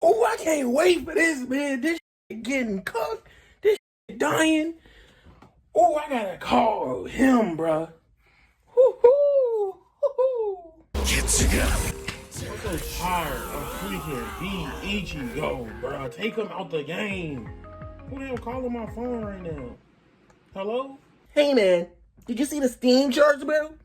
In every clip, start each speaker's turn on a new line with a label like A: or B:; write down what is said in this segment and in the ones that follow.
A: Oh, I can't wait for this, man. This shit getting cooked. This shit dying. Oh, I gotta call him, bruh. Woo-hoo. Woo-hoo. I'm so tired of freaking Ichigo, bruh. Take him out the game. Who the hell calling my phone right now? Hello?
B: Hey man, did you see the Steam charts, bro?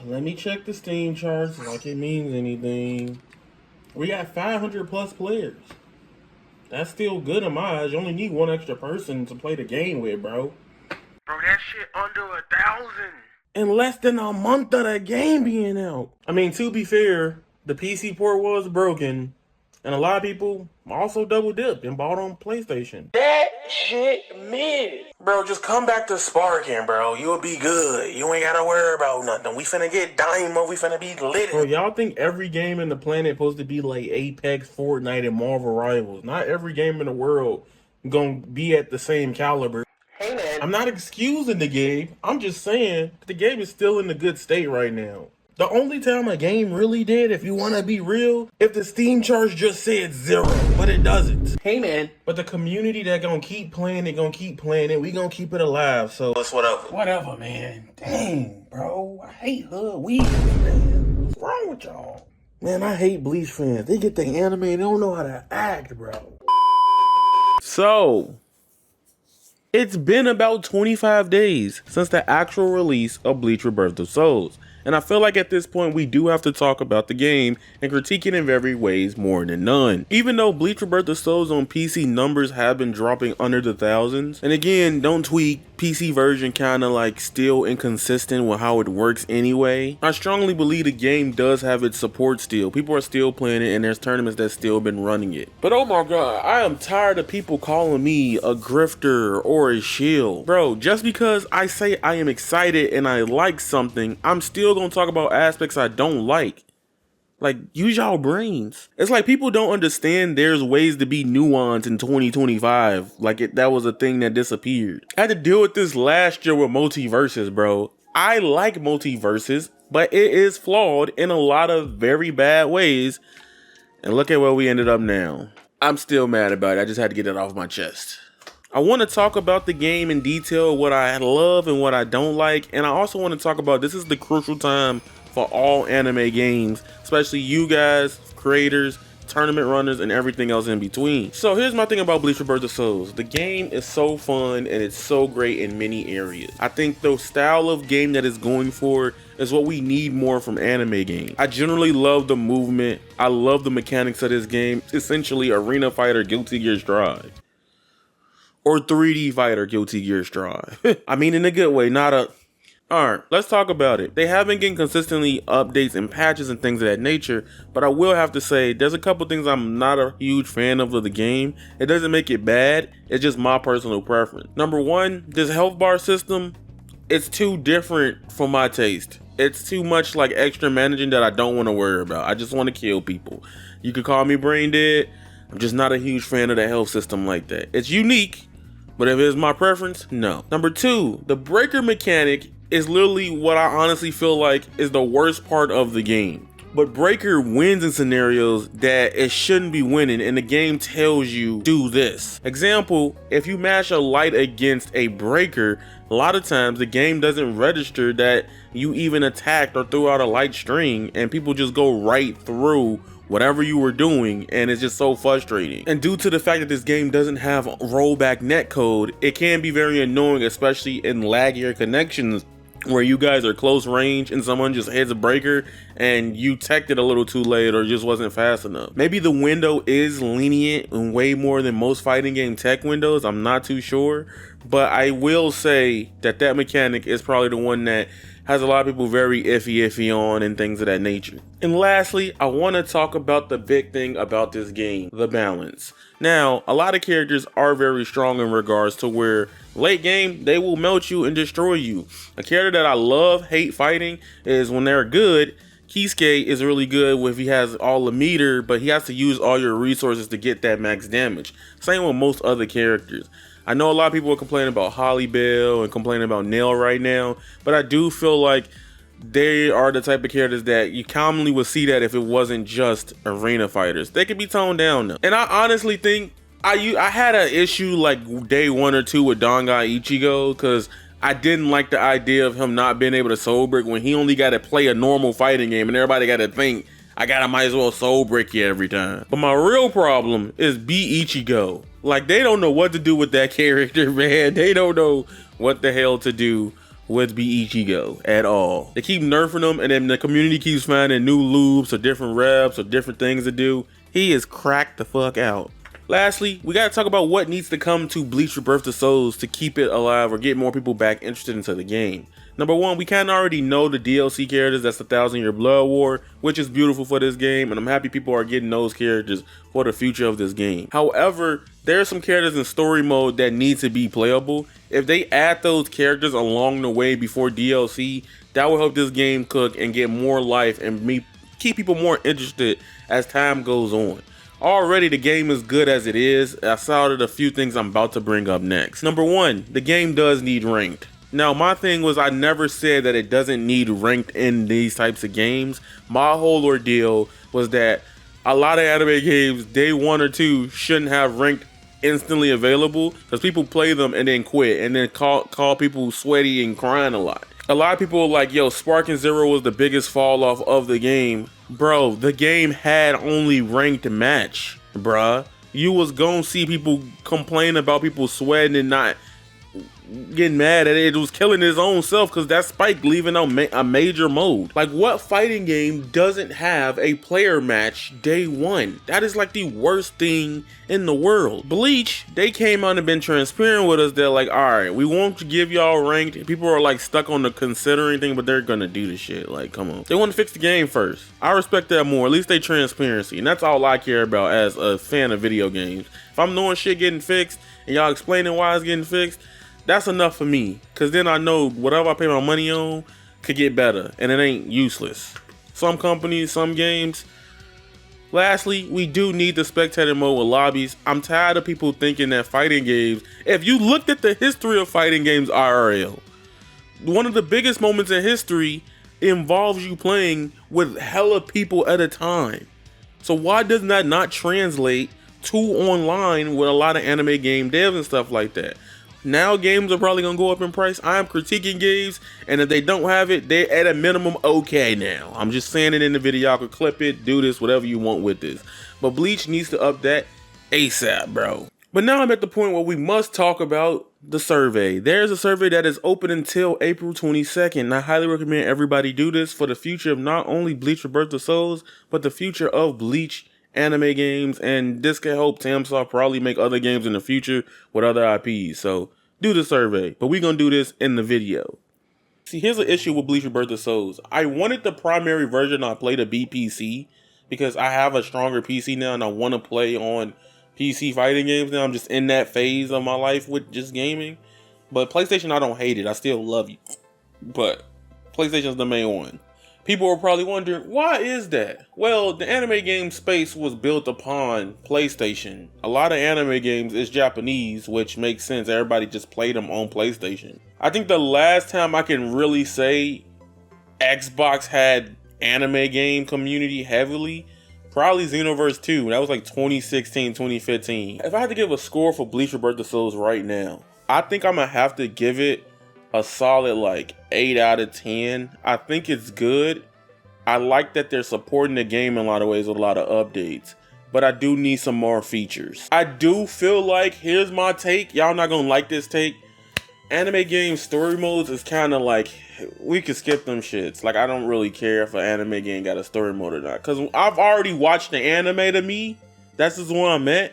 A: Let me check the Steam charts like it means anything. We got 500 plus players. That's still good in my eyes. You only need one extra person to play the game with, bro.
C: Bro, that shit under 1,000.
A: In less than a month of the game being out. I mean, to be fair, the PC port was broken, and a lot of people also double dipped and bought on PlayStation. That shit mid. Bro, just come back to sparking, bro. You'll be good. You ain't gotta worry about nothing. We finna get Dynamo. We finna be lit. Bro, y'all think every game in the planet supposed to be like Apex, Fortnite, and Marvel Rivals? Not every game in the world gonna be at the same caliber.
B: Hey man.
A: I'm not excusing the game. I'm just saying the game is still in a good state right now. The only time a game really did, if you want to be real, if the Steam charge just said 0, but it doesn't.
B: Hey man.
A: But the community that gonna keep playing it, we gonna keep it alive, so it's whatever. Whatever, man. Dang, bro. I hate hood weed, man. What's wrong with y'all? Man, I hate Bleach fans. They get the anime and they don't know how to act, bro. So, it's been about 25 days since the actual release of Bleach Rebirth of Souls. And I feel like at this point we do have to talk about the game and critique it in very ways more than none. Even though Bleach Rebirth of Souls on PC numbers have been dropping under the thousands, and again, don't tweak, PC version kinda like still inconsistent with how it works anyway, I strongly believe the game does have its support still. People are still playing it and there's tournaments that's still been running it. But oh my god, I am tired of people calling me a grifter or a shield. Bro, just because I say I am excited and I like something, I'm still gonna talk about aspects I don't like. Like, use y'all brains. It's like people don't understand there's ways to be nuanced in 2025. Like that was a thing that disappeared. I had to deal with this last year with multiverses, bro. I like multiverses, but it is flawed in a lot of very bad ways. And look at where we ended up now. I'm still mad about it. I just had to get it off my chest. I want to talk about the game in detail, what I love and what I don't like, and I also want to talk about this is the crucial time for all anime games, especially you guys, creators, tournament runners, and everything else in between. So here's my thing about Bleach Rebirth of Souls. The game is so fun and it's so great in many areas. I think the style of game that it's going for is what we need more from anime games. I generally love the movement. I love the mechanics of this game. Essentially, Arena Fighter Guilty Gear Strive. Or 3D Fighter Guilty Gear Strive. I mean in a good way, not a... Alright, let's talk about it. They have been getting consistently updates and patches and things of that nature, but I will have to say, there's a couple things I'm not a huge fan of the game. It doesn't make it bad, it's just my personal preference. Number one, this health bar system, it's too different for my taste. It's too much like extra managing that I don't want to worry about. I just want to kill people. You could call me brain dead, I'm just not a huge fan of the health system like that. It's unique, but if it's my preference, no. Number two, the breaker mechanic is literally what I honestly feel like is the worst part of the game. But breaker wins in scenarios that it shouldn't be winning, and the game tells you do this. Example, if you mash a light against a breaker, a lot of times the game doesn't register that you even attacked or threw out a light string, and people just go right through whatever you were doing, and it's just so frustrating. And due to the fact that this game doesn't have rollback netcode, it can be very annoying, especially in laggier connections where you guys are close range and someone just hits a breaker and you teched it a little too late or just wasn't fast enough. Maybe the window is lenient and way more than most fighting game tech windows, I'm not too sure, but I will say that that mechanic is probably the one that has a lot of people very iffy on and things of that nature. And lastly, I want to talk about the big thing about this game, the balance. Now, a lot of characters are very strong in regards to where late game, they will melt you and destroy you. A character that I love, hate fighting is when they're good. Kisuke is really good if he has all the meter, but he has to use all your resources to get that max damage. Same with most other characters. I know a lot of people are complaining about Holly Bell and complaining about Nail right now, but I do feel like they are the type of characters that you commonly would see that if it wasn't just arena fighters. They could be toned down though. And I honestly think I had an issue like day 1 or 2 with Dangai Ichigo because I didn't like the idea of him not being able to soul brick when he only got to play a normal fighting game and everybody got to think might as well soul brick you every time. But my real problem is B Ichigo. Like, they don't know what to do with that character, man. They don't know what the hell to do with B Ichigo at all. They keep nerfing him and then the community keeps finding new loops or different reps or different things to do. He is cracked the fuck out. Lastly, we gotta talk about what needs to come to Bleach Rebirth of Souls to keep it alive or get more people back interested into the game. Number 1, we kinda already know the DLC characters. That's the 1,000-Year Blood War, which is beautiful for this game, and I'm happy people are getting those characters for the future of this game. However, there are some characters in story mode that need to be playable. If they add those characters along the way before DLC, that will help this game cook and get more life and keep people more interested as time goes on. Already the game is good as it is. I saw a few things I'm about to bring up next. Number 1, the game does need ranked. Now, my thing was I never said that it doesn't need ranked in these types of games. My whole ordeal was that a lot of anime games, day 1 or 2, shouldn't have ranked instantly available because people play them and then quit and then call people sweaty and crying a lot. A lot of people are like, yo, Sparking Zero was the biggest fall off of the game. Bro, the game had only ranked match, bruh. You was gonna see people complain about people sweating and not getting mad at it. It was killing his own self because that's Spike leaving a major mode. Like, what fighting game doesn't have a player match day 1? That is like the worst thing in the world. Bleach, they came on and been transparent with us. They're like, all right, we won't give y'all ranked. People are like stuck on the considering thing, but they're gonna do the shit. Like, come on. They want to fix the game first. I respect that more. At least they transparency, and that's all I care about as a fan of video games. If I'm knowing shit getting fixed and y'all explaining why it's getting fixed, that's enough for me, because then I know whatever I pay my money on could get better, and it ain't useless. Some companies, some games. Lastly, we do need the spectator mode with lobbies. I'm tired of people thinking that fighting games, if you looked at the history of fighting games IRL, one of the biggest moments in history involves you playing with hella people at a time. So why does that not translate to online with a lot of anime game devs and stuff like that? Now games are probably gonna go up in price. I am critiquing games, and if they don't have it, they're at a minimum okay now. I'm just saying it in the video. Y'all could clip it, do this, whatever you want with this. But Bleach needs to up that ASAP, bro. But now I'm at the point where we must talk about the survey. There's a survey that is open until April 22nd. I highly recommend everybody do this for the future of not only Bleach Rebirth of Souls, but the future of Bleach anime games, and this can help Tamsoft probably make other games in the future with other IPs. So do the survey, but we're gonna do this in the video. See, here's an issue with Bleach Rebirth of Souls. I wanted the primary version I play to be PC because I have a stronger PC now and I want to play on PC fighting games now. I'm just in that phase of my life with just gaming. But PlayStation, I don't hate it. I still love you. But PlayStation's the main one. People are probably wondering, why is that? Well, the anime game space was built upon PlayStation. A lot of anime games is Japanese, which makes sense. Everybody just played them on PlayStation. I think the last time I can really say Xbox had anime game community heavily, probably Xenoverse 2. That was like 2016, 2015. If I had to give a score for Bleach Rebirth of Souls right now, I think I'm gonna have to give it a solid like 8 out of 10. I think it's good. I like that they're supporting the game in a lot of ways with a lot of updates, but I do need some more features. I do feel like, here's my take, y'all not gonna like this take, anime game story modes is kind of like, we could skip them shits. Like, I don't really care if an anime game got a story mode or not, because I've already watched the anime. To me, that's just where I'm at,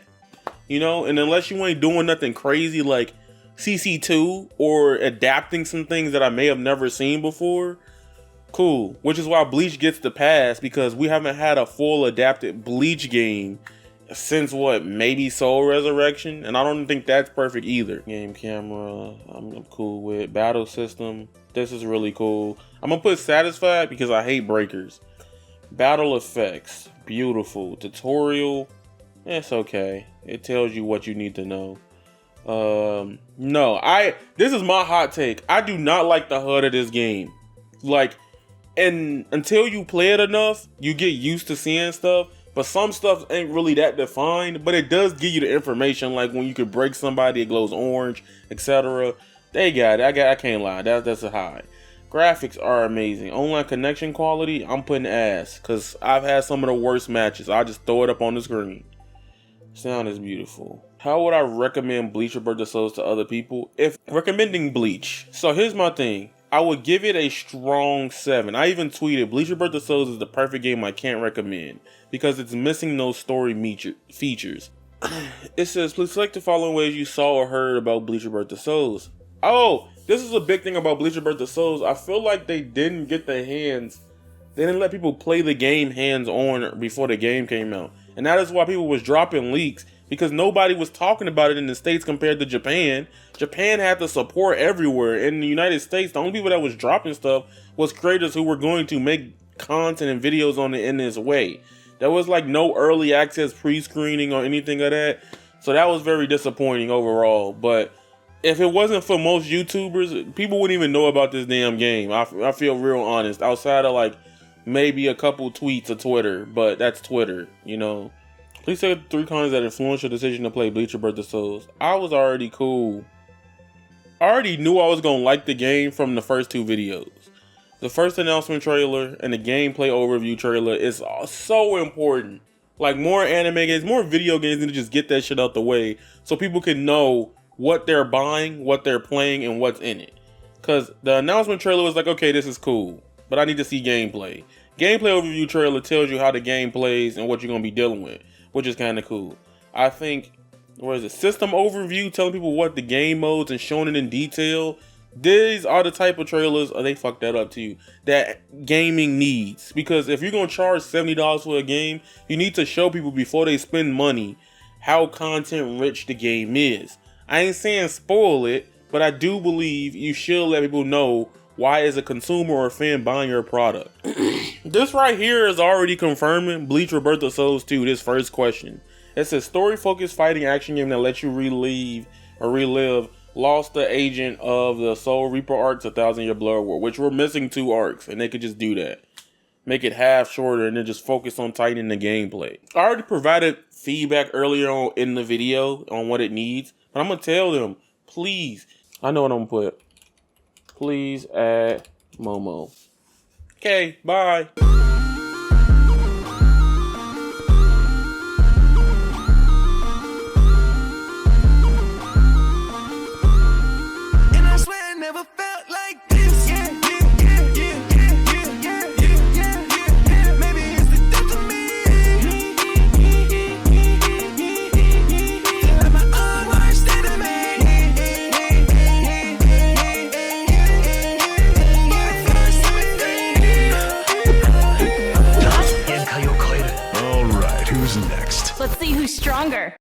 A: you know. And unless you ain't doing nothing crazy like CC2 or adapting some things that I may have never seen before, cool. Which is why Bleach gets the pass, because we haven't had a full adapted Bleach game since what, maybe Soul Resurrection, and I don't think that's perfect either. Game camera, I'm cool with. Battle system, this is really cool. I'm gonna put satisfied because I hate breakers. Battle effects, beautiful. Tutorial, it's okay. It tells you what you need to know. No, this is my hot take. I do not like the HUD of this game. Like, And until you play it enough, you get used to seeing stuff. But some stuff ain't really that defined, but it does give you the information, like when you could break somebody, it glows orange, etc. They got it. I can't lie. That's a high. Graphics are amazing. Online connection quality, I'm putting ass, because I've had some of the worst matches. I just throw it up on the screen. Sound is beautiful. How would I recommend Bleach Rebirth of Souls to other people? If recommending Bleach. So here's my thing. I would give it a strong 7. I even tweeted, Bleach Rebirth of Souls is the perfect game I can't recommend because it's missing those story features. It says, please select the following ways you saw or heard about Bleach Rebirth of Souls. Oh, this is a big thing about Bleach Rebirth of Souls. I feel like they didn't get the hands. They didn't let people play the game hands-on before the game came out. And that is why people was dropping leaks, because nobody was talking about it in the States compared to Japan. Japan had the support everywhere. In the United States, the only people that was dropping stuff was creators who were going to make content and videos on it in this way. There was like no early access pre-screening or anything of that. So that was very disappointing overall. But if it wasn't for most YouTubers, people wouldn't even know about this damn game. I feel real honest. Outside of like maybe a couple tweets of Twitter, but that's Twitter, you know. Please say the 3 cons that influenced your decision to play Bleach Rebirth of Souls. I was already cool. I already knew I was gonna like the game from the first 2 videos. The first announcement trailer and the gameplay overview trailer is so important. Like more anime games, more video games need to just get that shit out the way so people can know what they're buying, what they're playing, and what's in it. Cause the announcement trailer was like, okay, this is cool, but I need to see gameplay. Gameplay overview trailer tells you how the game plays and what you're gonna be dealing with, which is kind of cool. I think, what is it, system overview, telling people what the game modes and showing it in detail. These are the type of trailers, or they fuck that up to you, that gaming needs. Because if you're gonna charge $70 for a game, you need to show people before they spend money how content rich the game is. I ain't saying spoil it, but I do believe you should let people know why as a consumer or a fan buying your product. This right here is already confirming Bleach Rebirth of Souls 2, this first question. It's a story-focused fighting action game that lets you relive Lost the Agent of the Soul Reaper arcs, 1,000 Year Blood War, which we're missing 2 arcs, and they could just do that. Make it half shorter and then just focus on tightening the gameplay. I already provided feedback earlier on in the video on what it needs, but I'm gonna tell them, please, I know what I'm gonna put. Please add Momo. Okay, bye.
D: And I swear I never felt like this. Maybe it's the death of me. Like my own worst enemy.
E: All right, who's next?
F: Let's see who's stronger.